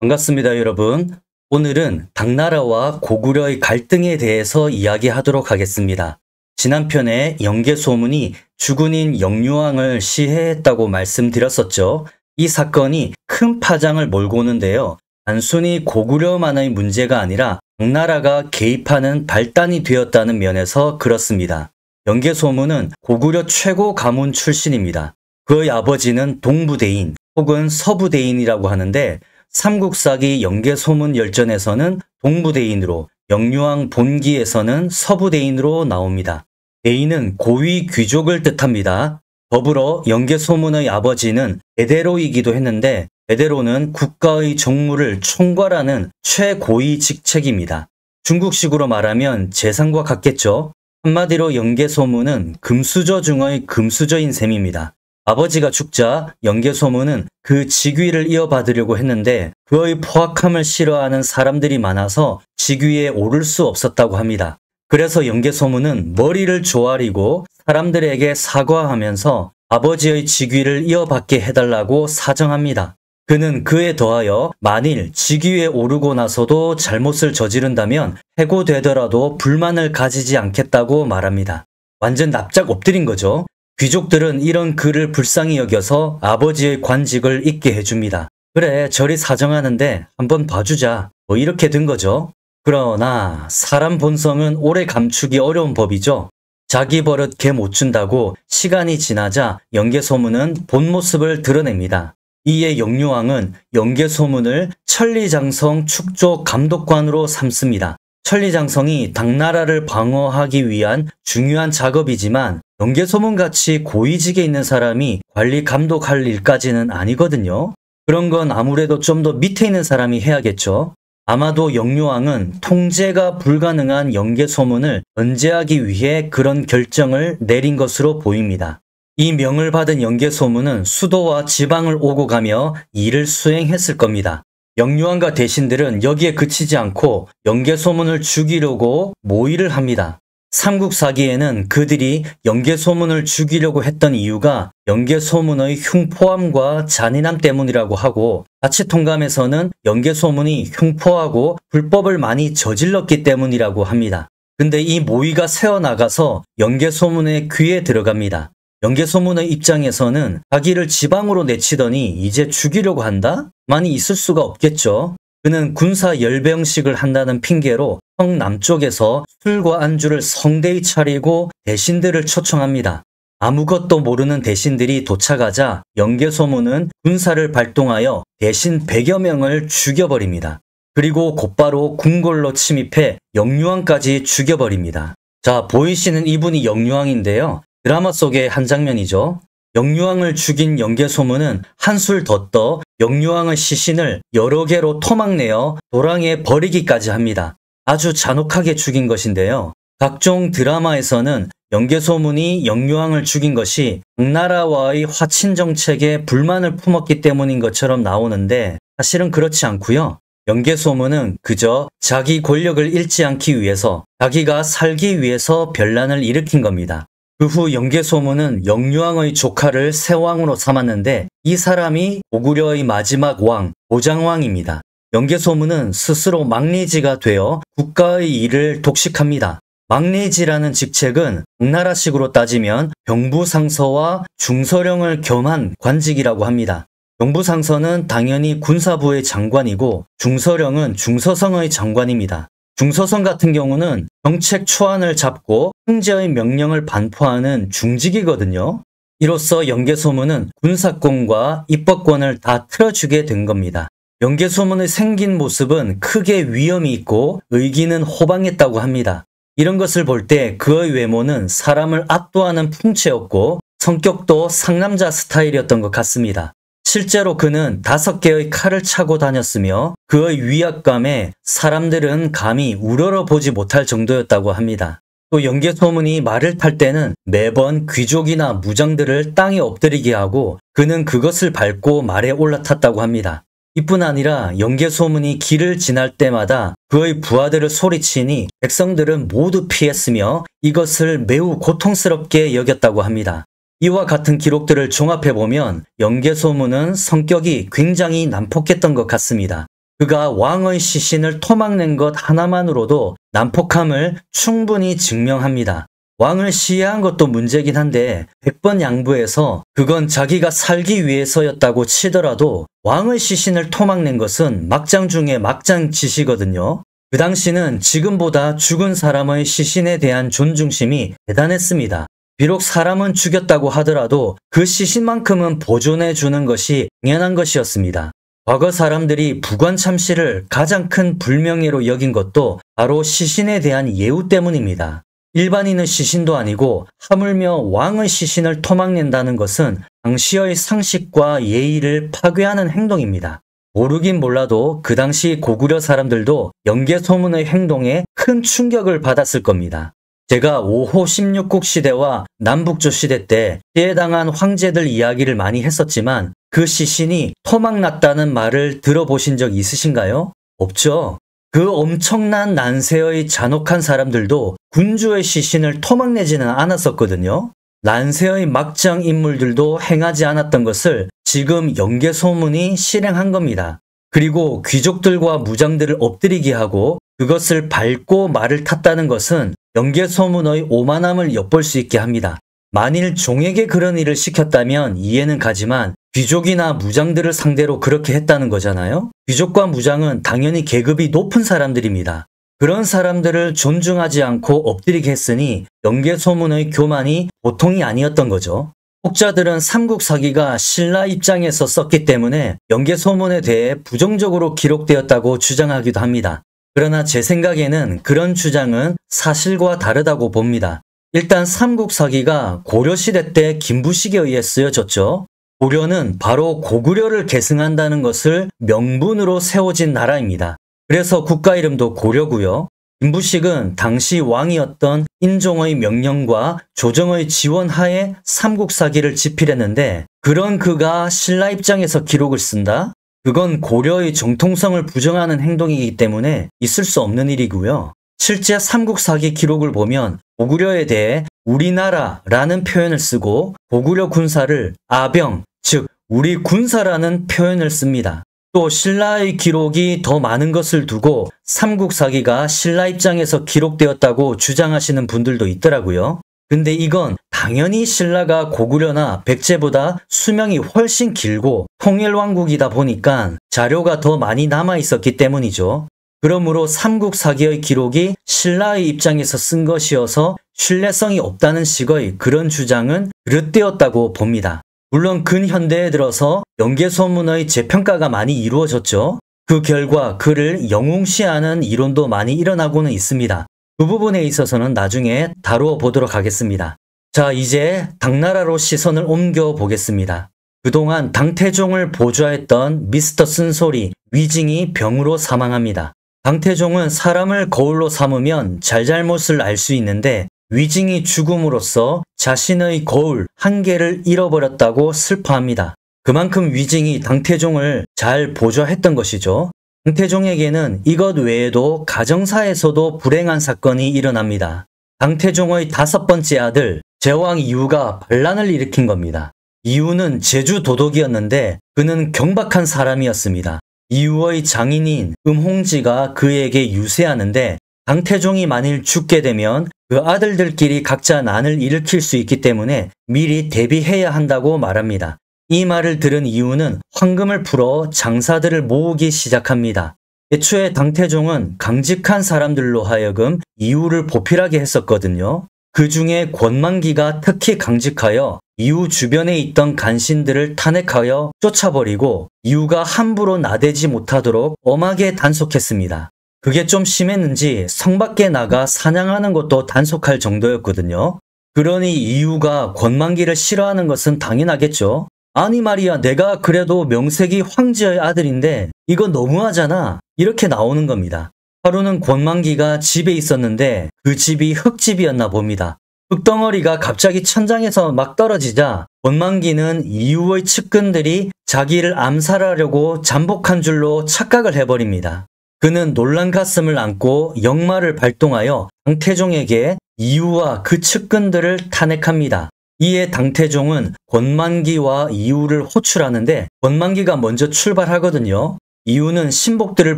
반갑습니다, 여러분. 오늘은 당나라와 고구려의 갈등에 대해서 이야기하도록 하겠습니다. 지난 편에 영계소문이 주군인 영유왕을 시해했다고 말씀드렸었죠. 이 사건이 큰 파장을 몰고 오는데요. 단순히 고구려만의 문제가 아니라 당나라가 개입하는 발단이 되었다는 면에서 그렇습니다. 영계소문은 고구려 최고 가문 출신입니다. 그의 아버지는 동부대인 혹은 서부대인이라고 하는데 삼국사기 영계소문열전에서는 동부대인으로, 영유왕 본기에서는 서부대인으로 나옵니다. 대인은 고위 귀족을 뜻합니다. 더불어 영계소문의 아버지는 대대로이기도 했는데 대대로는 국가의 정무를 총괄하는 최고위 직책입니다. 중국식으로 말하면 재상과 같겠죠. 한마디로 영계소문은 금수저 중의 금수저인 셈입니다. 아버지가 죽자 영계소문은 그 직위를 이어받으려고 했는데 그의 포악함을 싫어하는 사람들이 많아서 직위에 오를 수 없었다고 합니다. 그래서 영계소문은 머리를 조아리고 사람들에게 사과하면서 아버지의 직위를 이어받게 해달라고 사정합니다. 그는 그에 더하여 만일 직위에 오르고 나서도 잘못을 저지른다면 해고되더라도 불만을 가지지 않겠다고 말합니다. 완전 납작 엎드린 거죠. 귀족들은 이런 그를 불쌍히 여겨서 아버지의 관직을 잊게 해줍니다. 그래, 저리 사정하는데 한번 봐주자. 뭐 이렇게 된 거죠. 그러나 사람 본성은 오래 감추기 어려운 법이죠. 자기 버릇 개 못 준다고 시간이 지나자 영계소문은 본 모습을 드러냅니다. 이에 영유왕은 영계소문을 천리장성 축조 감독관으로 삼습니다. 천리장성이 당나라를 방어하기 위한 중요한 작업이지만 영계소문같이 고위직에 있는 사람이 관리 감독할 일까지는 아니거든요. 그런 건 아무래도 좀 더 밑에 있는 사람이 해야겠죠. 아마도 영유왕은 통제가 불가능한 영계소문을 견제하기 위해 그런 결정을 내린 것으로 보입니다. 이 명을 받은 영계소문은 수도와 지방을 오고 가며 일을 수행했을 겁니다. 영유왕과 대신들은 여기에 그치지 않고 영계소문을 죽이려고 모의를 합니다. 삼국사기에는 그들이 영계소문을 죽이려고 했던 이유가 영계소문의 흉포함과 잔인함 때문이라고 하고, 자치통감에서는 영계소문이 흉포하고 불법을 많이 저질렀기 때문이라고 합니다. 근데 이 모의가 새어나가서 영계소문의 귀에 들어갑니다. 영계소문의 입장에서는 자기를 지방으로 내치더니 이제 죽이려고 한다? 많이 있을 수가 없겠죠. 그는 군사 열병식을 한다는 핑계로 성 남쪽에서 술과 안주를 성대히 차리고 대신들을 초청합니다. 아무것도 모르는 대신들이 도착하자 영계소문은 군사를 발동하여 대신 100여 명을 죽여버립니다. 그리고 곧바로 궁궐로 침입해 영유왕까지 죽여버립니다. 자, 보이시는 이분이 영유왕인데요. 드라마 속의 한 장면이죠. 영유왕을 죽인 영계소문은 한술 더 떠 영유왕의 시신을 여러 개로 토막내어 도랑에 버리기까지 합니다. 아주 잔혹하게 죽인 것인데요. 각종 드라마에서는 영계소문이 영유왕을 죽인 것이 당나라와의 화친 정책에 불만을 품었기 때문인 것처럼 나오는데 사실은 그렇지 않고요. 영계소문은 그저 자기 권력을 잃지 않기 위해서, 자기가 살기 위해서 변란을 일으킨 겁니다. 그 후 영계소문은 영유왕의 조카를 새왕으로 삼았는데 이 사람이 고구려의 마지막 왕, 보장왕입니다. 영계소문은 스스로 막리지가 되어 국가의 일을 독식합니다. 막리지라는 직책은 당나라식으로 따지면 병부상서와 중서령을 겸한 관직이라고 합니다. 병부상서는 당연히 군사부의 장관이고 중서령은 중서성의 장관입니다. 중서성 같은 경우는 정책 초안을 잡고 황제의 명령을 반포하는 중직이거든요. 이로써 영계소문은 군사권과 입법권을 다 틀어주게 된 겁니다. 영계소문의 생긴 모습은 크게 위엄이 있고 의기는 호방했다고 합니다. 이런 것을 볼 때 그의 외모는 사람을 압도하는 풍채였고 성격도 상남자 스타일이었던 것 같습니다. 실제로 그는 5개의 칼을 차고 다녔으며 그의 위압감에 사람들은 감히 우러러 보지 못할 정도였다고 합니다. 또 영계소문이 말을 탈 때는 매번 귀족이나 무장들을 땅에 엎드리게 하고 그는 그것을 밟고 말에 올라탔다고 합니다. 이뿐 아니라 영계소문이 길을 지날 때마다 그의 부하들을 소리치니 백성들은 모두 피했으며 이것을 매우 고통스럽게 여겼다고 합니다. 이와 같은 기록들을 종합해보면 영계소문은 성격이 굉장히 난폭했던 것 같습니다. 그가 왕의 시신을 토막낸 것 하나만으로도 난폭함을 충분히 증명합니다. 왕을 시해한 것도 문제긴 한데 100번 양보해서 그건 자기가 살기 위해서였다고 치더라도 왕의 시신을 토막낸 것은 막장 중에 막장 짓이거든요. 그 당시는 지금보다 죽은 사람의 시신에 대한 존중심이 대단했습니다. 비록 사람은 죽였다고 하더라도 그 시신만큼은 보존해 주는 것이 당연한 것이었습니다. 과거 사람들이 부관 참시를 가장 큰 불명예로 여긴 것도 바로 시신에 대한 예우 때문입니다. 일반인의 시신도 아니고 하물며 왕의 시신을 토막낸다는 것은 당시의 상식과 예의를 파괴하는 행동입니다. 모르긴 몰라도 그 당시 고구려 사람들도 영계소문의 행동에 큰 충격을 받았을 겁니다. 제가 5호 16국 시대와 남북조 시대 때 피해당한 황제들 이야기를 많이 했었지만 그 시신이 토막났다는 말을 들어보신 적 있으신가요? 없죠. 그 엄청난 난세의 잔혹한 사람들도 군주의 시신을 토막내지는 않았었거든요. 난세의 막장 인물들도 행하지 않았던 것을 지금 영계소문이 실행한 겁니다. 그리고 귀족들과 무장들을 엎드리게 하고 그것을 밟고 말을 탔다는 것은 영계소문의 오만함을 엿볼 수 있게 합니다. 만일 종에게 그런 일을 시켰다면 이해는 가지만 귀족이나 무장들을 상대로 그렇게 했다는 거잖아요. 귀족과 무장은 당연히 계급이 높은 사람들입니다. 그런 사람들을 존중하지 않고 엎드리게 했으니 영계소문의 교만이 보통이 아니었던 거죠. 혹자들은 삼국사기가 신라 입장에서 썼기 때문에 영계소문에 대해 부정적으로 기록되었다고 주장하기도 합니다. 그러나 제 생각에는 그런 주장은 사실과 다르다고 봅니다. 일단 삼국사기가 고려시대 때 김부식에 의해 쓰여졌죠. 고려는 바로 고구려를 계승한다는 것을 명분으로 세워진 나라입니다. 그래서 국가 이름도 고려고요. 김부식은 당시 왕이었던 인종의 명령과 조정의 지원하에 삼국사기를 집필했는데 그런 그가 신라 입장에서 기록을 쓴다? 그건 고려의 정통성을 부정하는 행동이기 때문에 있을 수 없는 일이고요. 실제 삼국사기 기록을 보면 고구려에 대해 우리나라라는 표현을 쓰고 고구려 군사를 아병, 즉 우리 군사라는 표현을 씁니다. 또 신라의 기록이 더 많은 것을 두고 삼국사기가 신라 입장에서 기록되었다고 주장하시는 분들도 있더라고요. 근데 이건 당연히 신라가 고구려나 백제보다 수명이 훨씬 길고 통일왕국이다 보니까 자료가 더 많이 남아 있었기 때문이죠. 그러므로 삼국사기의 기록이 신라의 입장에서 쓴 것이어서 신뢰성이 없다는 식의 그런 주장은 그릇되었다고 봅니다. 물론 근현대에 들어서 영계소문의 재평가가 많이 이루어졌죠. 그 결과 그를 영웅시하는 이론도 많이 일어나고는 있습니다. 그 부분에 있어서는 나중에 다루어 보도록 하겠습니다. 자, 이제 당나라로 시선을 옮겨 보겠습니다. 그동안 당태종을 보좌했던 미스터 쓴소리 위징이 병으로 사망합니다. 당태종은 사람을 거울로 삼으면 잘잘못을 알 수 있는데 위징이 죽음으로써 자신의 거울 한 개를 잃어버렸다고 슬퍼합니다. 그만큼 위징이 당태종을 잘 보좌했던 것이죠. 당태종에게는 이것 외에도 가정사에서도 불행한 사건이 일어납니다. 당태종의 5번째 아들 제왕 이후가 반란을 일으킨 겁니다. 이후는 제주 도독이었는데 그는 경박한 사람이었습니다. 이후의 장인인 음홍지가 그에게 유세하는데 당태종이 만일 죽게 되면 그 아들들끼리 각자 난을 일으킬 수 있기 때문에 미리 대비해야 한다고 말합니다. 이 말을 들은 이후는 황금을 풀어 장사들을 모으기 시작합니다. 애초에 당태종은 강직한 사람들로 하여금 이후를 보필하게 했었거든요. 그 중에 권만기가 특히 강직하여 이후 주변에 있던 간신들을 탄핵하여 쫓아버리고 이후가 함부로 나대지 못하도록 엄하게 단속했습니다. 그게 좀 심했는지 성 밖에 나가 사냥하는 것도 단속할 정도였거든요. 그러니 이후가 권만기를 싫어하는 것은 당연하겠죠. 아니 말이야, 내가 그래도 명색이 황제의 아들인데 이거 너무하잖아. 이렇게 나오는 겁니다. 하루는 권만기가 집에 있었는데 그 집이 흙집이었나 봅니다. 흙덩어리가 갑자기 천장에서 막 떨어지자 권만기는 이후의 측근들이 자기를 암살하려고 잠복한 줄로 착각을 해버립니다. 그는 놀란 가슴을 안고 역마를 발동하여 당태종에게 이후와 그 측근들을 탄핵합니다. 이에 당태종은 권만기와 이후를 호출하는데 권만기가 먼저 출발하거든요. 이유는 신복들을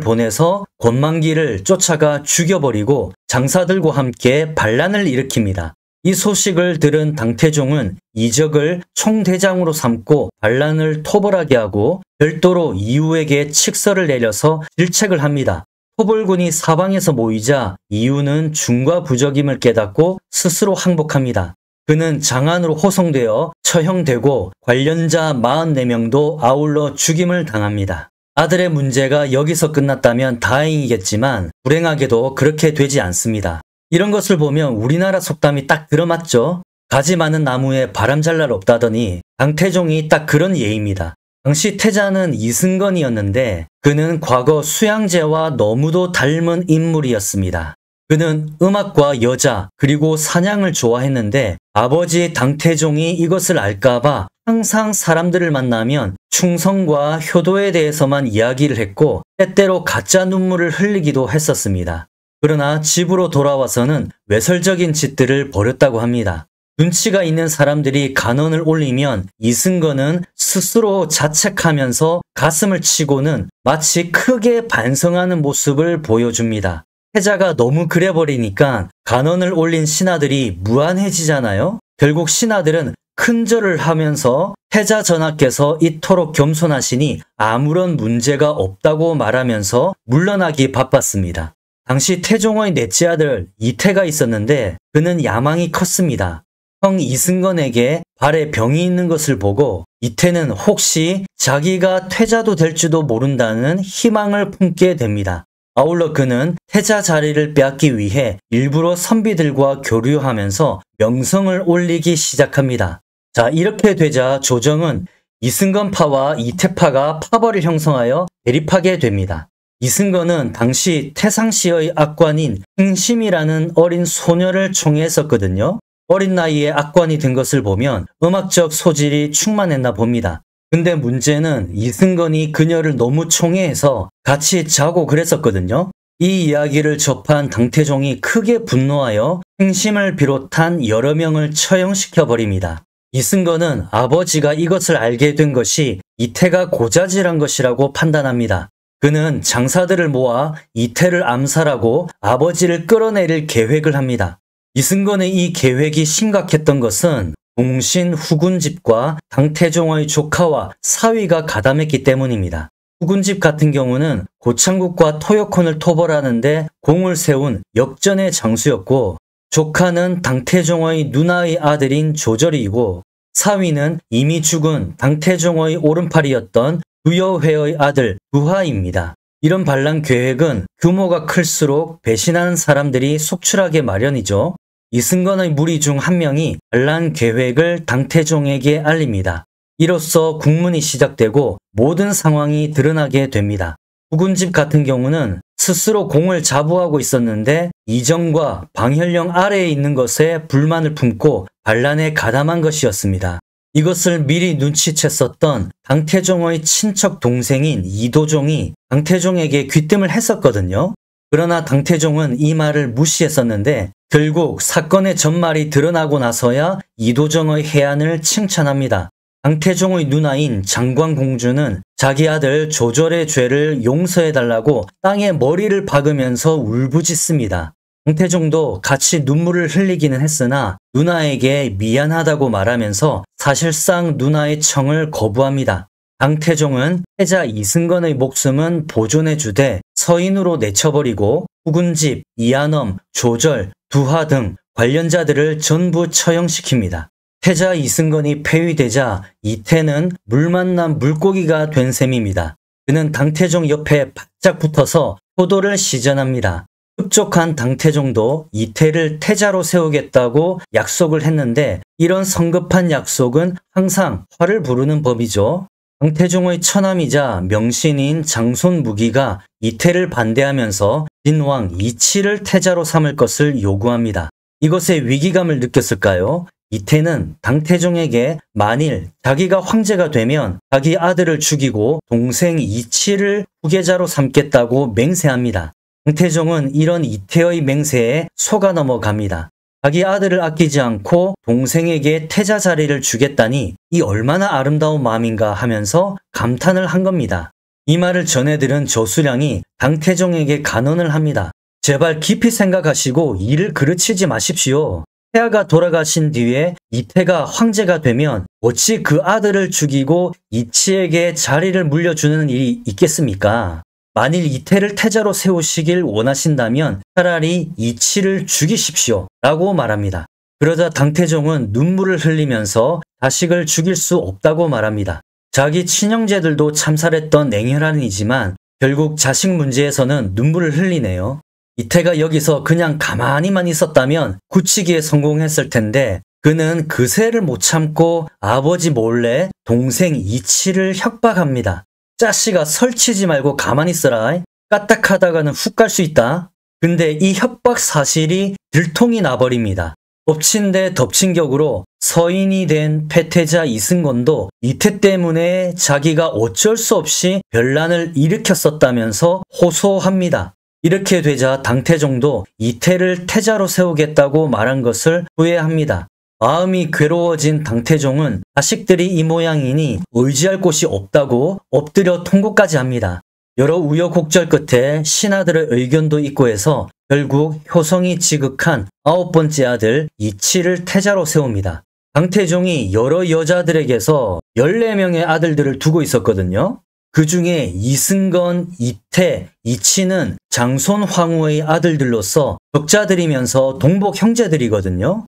보내서 권만기를 쫓아가 죽여버리고 장사들과 함께 반란을 일으킵니다. 이 소식을 들은 당태종은 이적을 총대장으로 삼고 반란을 토벌하게 하고 별도로 이유에게 칙서를 내려서 질책을 합니다. 토벌군이 사방에서 모이자 이유는 중과 부적임을 깨닫고 스스로 항복합니다. 그는 장안으로 호송되어 처형되고 관련자 44명도 아울러 죽임을 당합니다. 아들의 문제가 여기서 끝났다면 다행이겠지만 불행하게도 그렇게 되지 않습니다. 이런 것을 보면 우리나라 속담이 딱 들어맞죠? 가지 많은 나무에 바람 잘 날 없다더니 당태종이 딱 그런 예입니다. 당시 태자는 이승건이었는데 그는 과거 수양제와 너무도 닮은 인물이었습니다. 그는 음악과 여자 그리고 사냥을 좋아했는데 아버지 당태종이 이것을 알까봐 항상 사람들을 만나면 충성과 효도에 대해서만 이야기를 했고 때때로 가짜 눈물을 흘리기도 했었습니다. 그러나 집으로 돌아와서는 외설적인 짓들을 벌였다고 합니다. 눈치가 있는 사람들이 간언을 올리면 이승건은 스스로 자책하면서 가슴을 치고는 마치 크게 반성하는 모습을 보여줍니다. 태자가 너무 그래버리니까 간언을 올린 신하들이 무안해지잖아요. 결국 신하들은 큰절을 하면서 태자 전하께서 이토록 겸손하시니 아무런 문제가 없다고 말하면서 물러나기 바빴습니다. 당시 태종의 넷째 아들 이태가 있었는데 그는 야망이 컸습니다. 형 이승건에게 발에 병이 있는 것을 보고 이태는 혹시 자기가 태자도 될지도 모른다는 희망을 품게 됩니다. 아울러 그는 태자 자리를 빼앗기 위해 일부러 선비들과 교류하면서 명성을 올리기 시작합니다. 자, 이렇게 되자 조정은 이승건파와 이태파가 파벌을 형성하여 대립하게 됩니다. 이승건은 당시 태상시의 악관인 행심이라는 어린 소녀를 총애했었거든요. 어린 나이에 악관이 된 것을 보면 음악적 소질이 충만했나 봅니다. 근데 문제는 이승건이 그녀를 너무 총애해서 같이 자고 그랬었거든요. 이 이야기를 접한 당태종이 크게 분노하여 행심을 비롯한 여러 명을 처형시켜버립니다. 이승건은 아버지가 이것을 알게 된 것이 이태가 고자질한 것이라고 판단합니다. 그는 장사들을 모아 이태를 암살하고 아버지를 끌어내릴 계획을 합니다. 이승건의 이 계획이 심각했던 것은 동신 후군집과 당태종의 조카와 사위가 가담했기 때문입니다. 후군집 같은 경우는 고창국과 토요콘을 토벌하는데 공을 세운 역전의 장수였고 조카는 당태종의 누나의 아들인 조절이고 사위는 이미 죽은 당태종의 오른팔이었던 두여회의 아들 두하입니다. 이런 반란 계획은 규모가 클수록 배신하는 사람들이 속출하게 마련이죠. 이승건의 무리 중 한 명이 반란 계획을 당태종에게 알립니다. 이로써 국문이 시작되고 모든 상황이 드러나게 됩니다. 후군집 같은 경우는 스스로 공을 자부하고 있었는데 이정과 방현령 아래에 있는 것에 불만을 품고 반란에 가담한 것이었습니다. 이것을 미리 눈치챘었던 당태종의 친척 동생인 이도종이 당태종에게 귀뜸을 했었거든요. 그러나 당태종은 이 말을 무시했었는데 결국 사건의 전말이 드러나고 나서야 이도종의 해안을 칭찬합니다. 당태종의 누나인 장광공주는 자기 아들 조절의 죄를 용서해달라고 땅에 머리를 박으면서 울부짖습니다. 당태종도 같이 눈물을 흘리기는 했으나 누나에게 미안하다고 말하면서 사실상 누나의 청을 거부합니다. 당태종은 태자 이승건의 목숨은 보존해주되 서인으로 내쳐버리고 후군집, 이한엄, 조절, 두하 등 관련자들을 전부 처형시킵니다. 태자 이승건이 폐위되자 이태는 물 만난 물고기가 된 셈입니다. 그는 당태종 옆에 바짝 붙어서 효도를 시전합니다. 흡족한 당태종도 이태를 태자로 세우겠다고 약속을 했는데 이런 성급한 약속은 항상 화를 부르는 법이죠. 당태종의 처남이자 명신인 장손무기가 이태를 반대하면서 진왕 이치를 태자로 삼을 것을 요구합니다. 이것에 위기감을 느꼈을까요? 이태는 당태종에게 만일 자기가 황제가 되면 자기 아들을 죽이고 동생 이치를 후계자로 삼겠다고 맹세합니다. 당태종은 이런 이태의 맹세에 속아 넘어갑니다. 자기 아들을 아끼지 않고 동생에게 태자 자리를 주겠다니 이 얼마나 아름다운 마음인가 하면서 감탄을 한 겁니다. 이 말을 전해들은 저수량이 당태종에게 간언을 합니다. 제발 깊이 생각하시고 일을 그르치지 마십시오. 태아가 돌아가신 뒤에 이태가 황제가 되면 어찌 그 아들을 죽이고 이치에게 자리를 물려주는 일이 있겠습니까? 만일 이태를 태자로 세우시길 원하신다면 차라리 이치를 죽이십시오 라고 말합니다. 그러자 당태종은 눈물을 흘리면서 자식을 죽일 수 없다고 말합니다. 자기 친형제들도 참살했던 냉혈한이지만 결국 자식 문제에서는 눈물을 흘리네요. 이태가 여기서 그냥 가만히만 있었다면 굳히기에 성공했을 텐데 그는 그새를 못 참고 아버지 몰래 동생 이치를 협박합니다. 짜씨가 설치지 말고 가만히 있어라. 까딱하다가는 훅 갈 수 있다. 근데 이 협박 사실이 들통이 나버립니다. 엎친 데 덮친 격으로 서인이 된 패태자 이승건도 이태 때문에 자기가 어쩔 수 없이 변란을 일으켰었다면서 호소합니다. 이렇게 되자 당태종도 이태를 태자로 세우겠다고 말한 것을 후회합니다. 마음이 괴로워진 당태종은 자식들이 이 모양이니 의지할 곳이 없다고 엎드려 통곡까지 합니다. 여러 우여곡절 끝에 신하들의 의견도 있고 해서 결국 효성이 지극한 9번째 아들 이치를 태자로 세웁니다. 당태종이 여러 여자들에게서 14명의 아들들을 두고 있었거든요. 그 중에 이승건, 이태, 이치는 장손 황후의 아들들로서 적자들이면서 동복 형제들이거든요.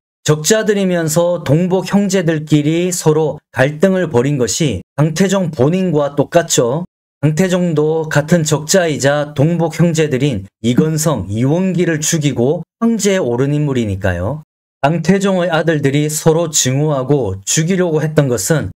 적자들이면서 동복 형제들끼리 서로 갈등을 벌인 것이 당태종 본인과 똑같죠. 당태종도 같은 적자이자 동복 형제들인 이건성, 이원기를 죽이고 황제에 오른 인물이니까요. 당태종의 아들들이 서로 증오하고 죽이려고 했던 것은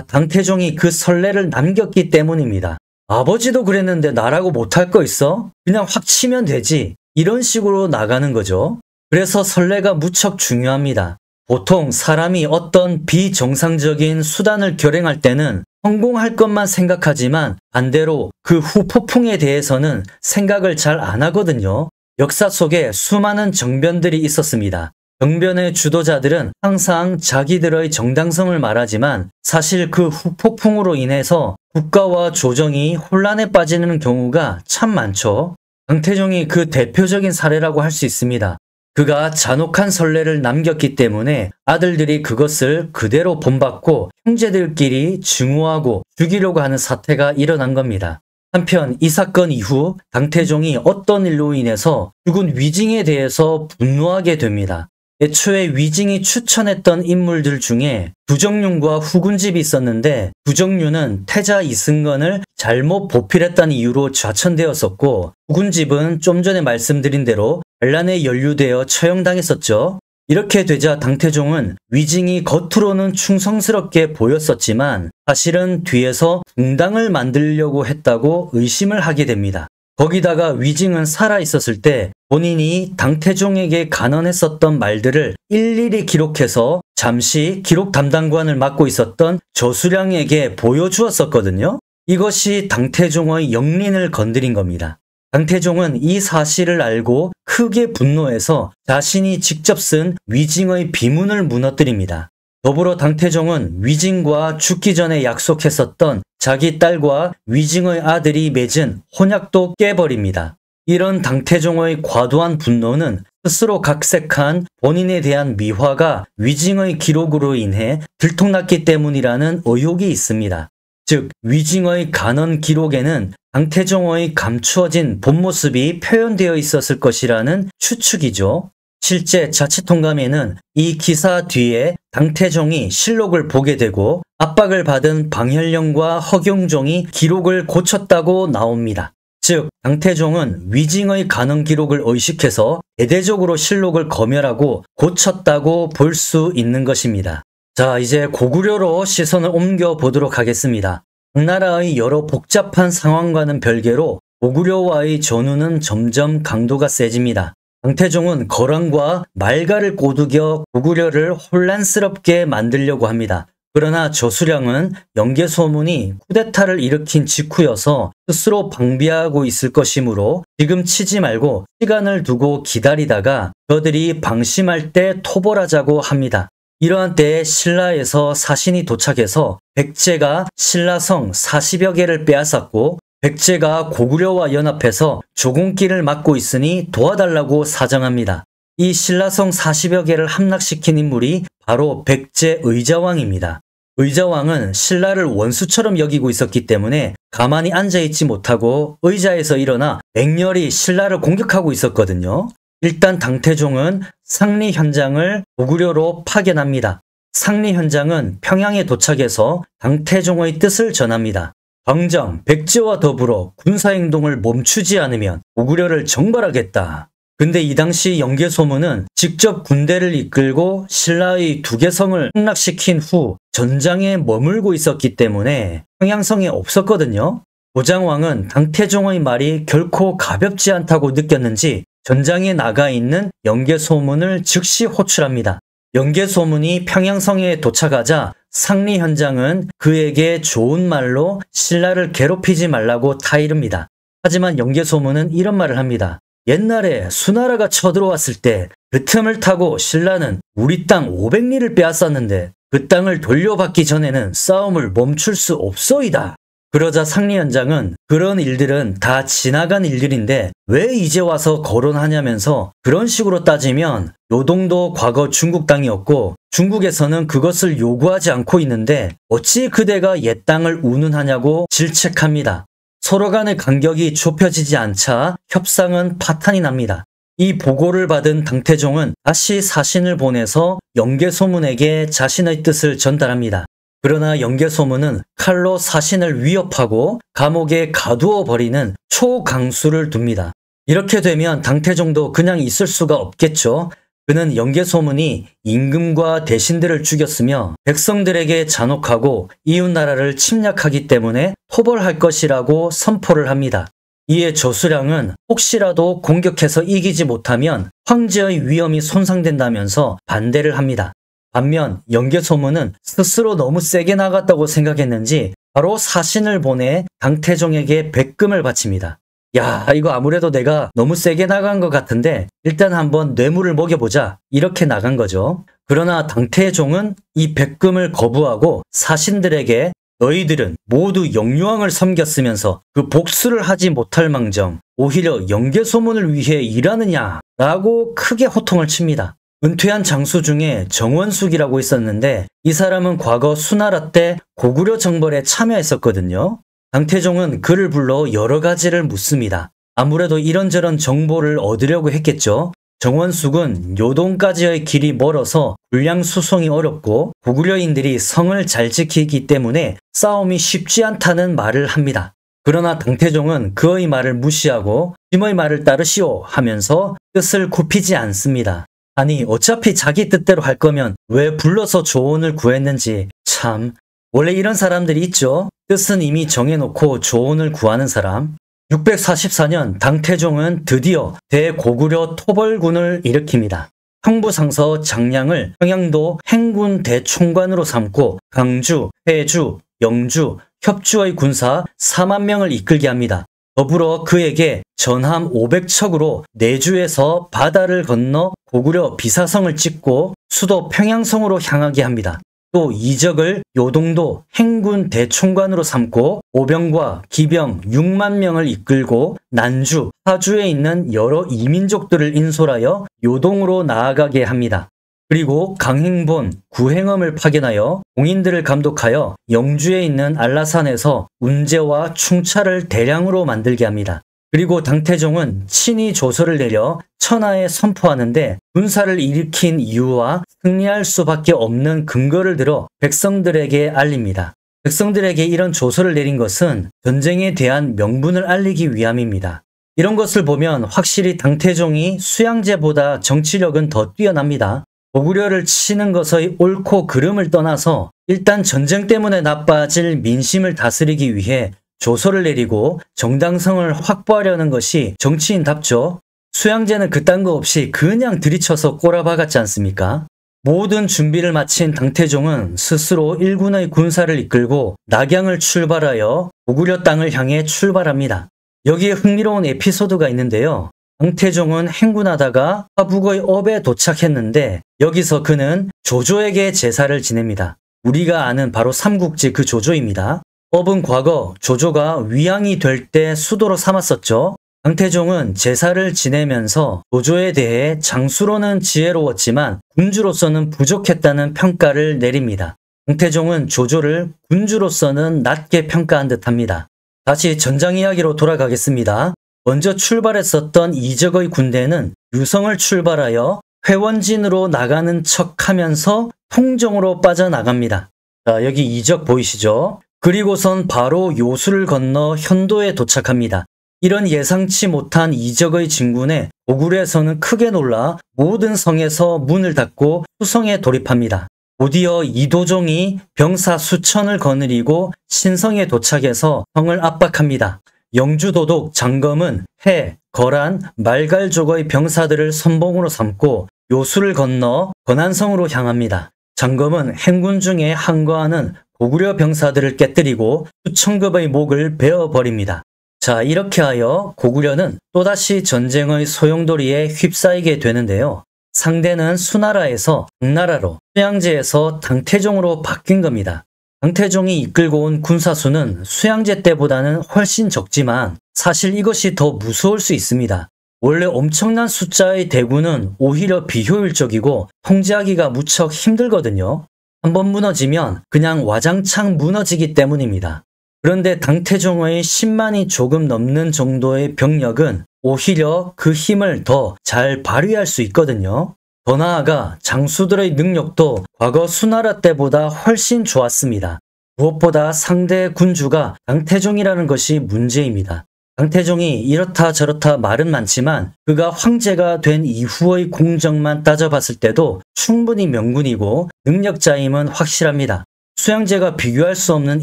당태종이 그 선례를 남겼기 때문입니다. 아버지도 그랬는데 나라고 못할 거 있어? 그냥 확 치면 되지. 이런 식으로 나가는 거죠. 그래서 선례가 무척 중요합니다. 보통 사람이 어떤 비정상적인 수단을 결행할 때는 성공할 것만 생각하지만 반대로 그 후폭풍에 대해서는 생각을 잘 안 하거든요. 역사 속에 수많은 정변들이 있었습니다. 정변의 주도자들은 항상 자기들의 정당성을 말하지만 사실 그 후폭풍으로 인해서 국가와 조정이 혼란에 빠지는 경우가 참 많죠. 당태종이 그 대표적인 사례라고 할 수 있습니다. 그가 잔혹한 선례를 남겼기 때문에 아들들이 그것을 그대로 본받고 형제들끼리 증오하고 죽이려고 하는 사태가 일어난 겁니다. 한편 이 사건 이후 당태종이 어떤 일로 인해서 죽은 위징에 대해서 분노하게 됩니다. 애초에 위징이 추천했던 인물들 중에 두정륜과 후군집이 있었는데 두정륜은 태자 이승건을 잘못 보필했다는 이유로 좌천되었었고 후군집은 좀 전에 말씀드린 대로 반란에 연루되어 처형당했었죠. 이렇게 되자 당태종은 위징이 겉으로는 충성스럽게 보였었지만 사실은 뒤에서 붕당을 만들려고 했다고 의심을 하게 됩니다. 거기다가 위징은 살아있었을 때 본인이 당태종에게 간언했었던 말들을 일일이 기록해서 잠시 기록 담당관을 맡고 있었던 저수량에게 보여주었었거든요. 이것이 당태종의 영린을 건드린 겁니다. 당태종은 이 사실을 알고 크게 분노해서 자신이 직접 쓴 위징의 비문을 무너뜨립니다. 더불어 당태종은 위징과 죽기 전에 약속했었던 자기 딸과 위징의 아들이 맺은 혼약도 깨버립니다. 이런 당태종의 과도한 분노는 스스로 각색한 본인에 대한 미화가 위징의 기록으로 인해 들통났기 때문이라는 의혹이 있습니다. 즉 위징의 간언 기록에는 당태종의 감추어진 본 모습이 표현되어 있었을 것이라는 추측이죠. 실제 자치통감에는 이 기사 뒤에 당태종이 실록을 보게 되고 압박을 받은 방현령과 허경종이 기록을 고쳤다고 나옵니다. 즉 당태종은 위징의 간언 기록을 의식해서 대대적으로 실록을 검열하고 고쳤다고 볼 수 있는 것입니다. 자, 이제 고구려로 시선을 옮겨 보도록 하겠습니다. 당나라의 여러 복잡한 상황과는 별개로 고구려와의 전우는 점점 강도가 세집니다. 당태종은 거란과 말가를 꼬드겨 고구려를 혼란스럽게 만들려고 합니다. 그러나 저수량은 영계소문이 쿠데타를 일으킨 직후여서 스스로 방비하고 있을 것이므로 지금 치지 말고 시간을 두고 기다리다가 저들이 방심할 때 토벌하자고 합니다. 이러한 때에 신라에서 사신이 도착해서 백제가 신라성 40여 개를 빼앗았고 백제가 고구려와 연합해서 조공길을 막고 있으니 도와달라고 사정합니다. 이 신라성 40여 개를 함락시킨 인물이 바로 백제 의자왕입니다. 의자왕은 신라를 원수처럼 여기고 있었기 때문에 가만히 앉아있지 못하고 의자에서 일어나 맹렬히 신라를 공격하고 있었거든요. 일단 당태종은 상리 현장을 고구려로 파견합니다. 상리 현장은 평양에 도착해서 당태종의 뜻을 전합니다. 당장 백제와 더불어 군사행동을 멈추지 않으면 고구려를 정벌하겠다. 근데 이 당시 영계소문은 직접 군대를 이끌고 신라의 2개 성을 함락시킨 후 전장에 머물고 있었기 때문에 평양성에 없었거든요. 고장왕은 당태종의 말이 결코 가볍지 않다고 느꼈는지 전장에 나가 있는 영계소문을 즉시 호출합니다. 영계소문이 평양성에 도착하자 상리 현장은 그에게 좋은 말로 신라를 괴롭히지 말라고 타이릅니다. 하지만 영계소문은 이런 말을 합니다. 옛날에 수나라가 쳐들어왔을 때 그 틈을 타고 신라는 우리 땅 500리를 빼앗았는데 그 땅을 돌려받기 전에는 싸움을 멈출 수 없소이다. 그러자 상리 현장은 그런 일들은 다 지나간 일들인데 왜 이제 와서 거론하냐면서 그런 식으로 따지면 요동도 과거 중국 땅이었고 중국에서는 그것을 요구하지 않고 있는데 어찌 그대가 옛 땅을 운운하냐고 질책합니다. 서로 간의 간격이 좁혀지지 않자 협상은 파탄이 납니다. 이 보고를 받은 당태종은 다시 사신을 보내서 영계소문에게 자신의 뜻을 전달합니다. 그러나 영계소문은 칼로 사신을 위협하고 감옥에 가두어 버리는 초강수를 둡니다. 이렇게 되면 당태종도 그냥 있을 수가 없겠죠. 그는 영계소문이 임금과 대신들을 죽였으며 백성들에게 잔혹하고 이웃나라를 침략하기 때문에 토벌할 것이라고 선포를 합니다. 이에 조수량은 혹시라도 공격해서 이기지 못하면 황제의 위엄이 손상된다면서 반대를 합니다. 반면 영계소문은 스스로 너무 세게 나갔다고 생각했는지 바로 사신을 보내 당태종에게 백금을 바칩니다. 야, 이거 아무래도 내가 너무 세게 나간 것 같은데 일단 한번 뇌물을 먹여보자 이렇게 나간 거죠. 그러나 당태종은 이 백금을 거부하고 사신들에게 너희들은 모두 영유왕을 섬겼으면서 그 복수를 하지 못할 망정 오히려 영계소문을 위해 일하느냐 라고 크게 호통을 칩니다. 은퇴한 장수 중에 정원숙이라고 있었는데 이 사람은 과거 수나라 때 고구려 정벌에 참여했었거든요. 당태종은 그를 불러 여러 가지를 묻습니다. 아무래도 이런저런 정보를 얻으려고 했겠죠. 정원숙은 요동까지의 길이 멀어서 군량 수송이 어렵고 고구려인들이 성을 잘 지키기 때문에 싸움이 쉽지 않다는 말을 합니다. 그러나 당태종은 그의 말을 무시하고 짐의 말을 따르시오 하면서 뜻을 굽히지 않습니다. 아니 어차피 자기 뜻대로 할 거면 왜 불러서 조언을 구했는지 참 원래 이런 사람들이 있죠. 뜻은 이미 정해놓고 조언을 구하는 사람. 644년 당태종은 드디어 대고구려 토벌군을 일으킵니다. 형부상서 장량을 평양도 행군 대총관으로 삼고 강주, 해주, 영주, 협주의 군사 4만 명을 이끌게 합니다. 더불어 그에게 전함 500척으로 내주에서 바다를 건너 고구려 비사성을 찍고 수도 평양성으로 향하게 합니다. 또 이적을 요동도 행군 대총관으로 삼고 오병과 기병 6만 명을 이끌고 난주, 사주에 있는 여러 이민족들을 인솔하여 요동으로 나아가게 합니다. 그리고 강행본, 구행엄을 파견하여 공인들을 감독하여 영주에 있는 안라산에서 운제와 충차를 대량으로 만들게 합니다. 그리고 당태종은 친히 조서를 내려 천하에 선포하는데 군사를 일으킨 이유와 승리할 수밖에 없는 근거를 들어 백성들에게 알립니다. 백성들에게 이런 조서를 내린 것은 전쟁에 대한 명분을 알리기 위함입니다. 이런 것을 보면 확실히 당태종이 수양제보다 정치력은 더 뛰어납니다. 고구려를 치는 것의 옳고 그름을 떠나서 일단 전쟁 때문에 나빠질 민심을 다스리기 위해 조서를 내리고 정당성을 확보하려는 것이 정치인답죠. 수양제는 그딴 거 없이 그냥 들이쳐서 꼬라박았지 않습니까? 모든 준비를 마친 당태종은 스스로 일군의 군사를 이끌고 낙양을 출발하여 고구려 땅을 향해 출발합니다. 여기에 흥미로운 에피소드가 있는데요. 당태종은 행군하다가 화북의 업에 도착했는데 여기서 그는 조조에게 제사를 지냅니다. 우리가 아는 바로 삼국지 그 조조입니다. 법은 과거 조조가 위양이 될 때 수도로 삼았었죠. 강태종은 제사를 지내면서 조조에 대해 장수로는 지혜로웠지만 군주로서는 부족했다는 평가를 내립니다. 강태종은 조조를 군주로서는 낮게 평가한 듯합니다. 다시 전장 이야기로 돌아가겠습니다. 먼저 출발했었던 이적의 군대는 유성을 출발하여 회원진으로 나가는 척하면서 통정으로 빠져나갑니다. 자, 여기 이적 보이시죠? 그리고선 바로 요수를 건너 현도에 도착합니다. 이런 예상치 못한 이적의 진군에 고구려에서는 크게 놀라 모든 성에서 문을 닫고 수성에 돌입합니다. 곧이어 이도종이 병사 수천을 거느리고 신성에 도착해서 성을 압박합니다. 영주도독 장검은 해, 거란, 말갈족의 병사들을 선봉으로 삼고 요수를 건너 건안성으로 향합니다. 장검은 행군 중에 항거하는 고구려 병사들을 깨뜨리고 수천급의 목을 베어버립니다. 자, 이렇게 하여 고구려는 또다시 전쟁의 소용돌이에 휩싸이게 되는데요. 상대는 수나라에서 당나라로, 수양제에서 당태종으로 바뀐 겁니다. 당태종이 이끌고 온 군사수는 수양제 때보다는 훨씬 적지만 사실 이것이 더 무서울 수 있습니다. 원래 엄청난 숫자의 대군은 오히려 비효율적이고 통제하기가 무척 힘들거든요. 한번 무너지면 그냥 와장창 무너지기 때문입니다. 그런데 당태종의 10만이 조금 넘는 정도의 병력은 오히려 그 힘을 더 잘 발휘할 수 있거든요. 더 나아가 장수들의 능력도 과거 수나라 때보다 훨씬 좋았습니다. 무엇보다 상대 군주가 당태종이라는 것이 문제입니다. 당태종이 이렇다 저렇다 말은 많지만 그가 황제가 된 이후의 공적만 따져봤을 때도 충분히 명군이고 능력자임은 확실합니다. 수양제가 비교할 수 없는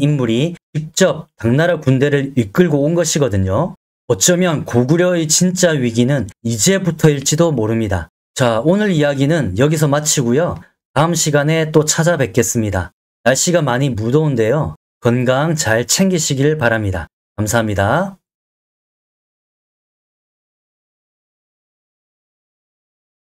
인물이 직접 당나라 군대를 이끌고 온 것이거든요. 어쩌면 고구려의 진짜 위기는 이제부터일지도 모릅니다. 자, 오늘 이야기는 여기서 마치고요. 다음 시간에 또 찾아뵙겠습니다. 날씨가 많이 무더운데요. 건강 잘 챙기시길 바랍니다. 감사합니다.